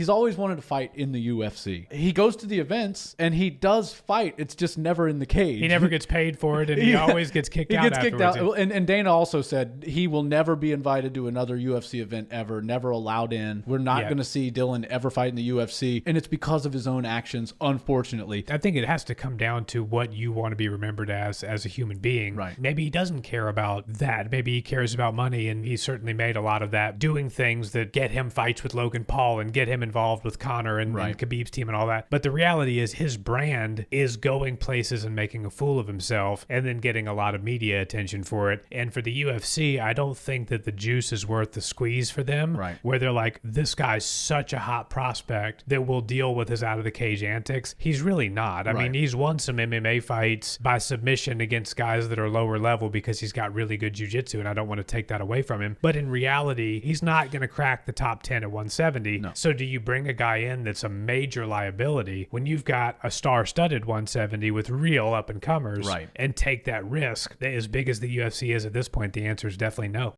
He's always wanted to fight in the UFC. He goes to the events and he does fight. It's just never in the cage. He never gets paid for it, and he always gets kicked out afterwards. He gets kicked out. And Dana also said he will never be invited to another UFC event ever, never allowed in. We're not going to see Dillon ever fight in the UFC, and it's because of his own actions, unfortunately. I think it has to come down to what you want to be remembered as a human being. Right. Maybe he doesn't care about that. Maybe he cares about money, and he certainly made a lot of that doing things that get him fights with Logan Paul and get him involved with Conor and Khabib's team and all that. But the reality is his brand is going places and making a fool of himself and then getting a lot of media attention for it. And for the UFC, I don't think that the juice is worth the squeeze for them, where they're like, this guy's such a hot prospect that will deal with his out of the cage antics. He's really not. I mean, he's won some MMA fights by submission against guys that are lower level because he's got really good jiu-jitsu, and I don't want to take that away from him. But in reality, he's not going to crack the top 10 at 170. No. So do you bring a guy in that's a major liability when you've got a star-studded 170 with real up-and-comers and take that risk? As big as the UFC is at this point, the answer is definitely no.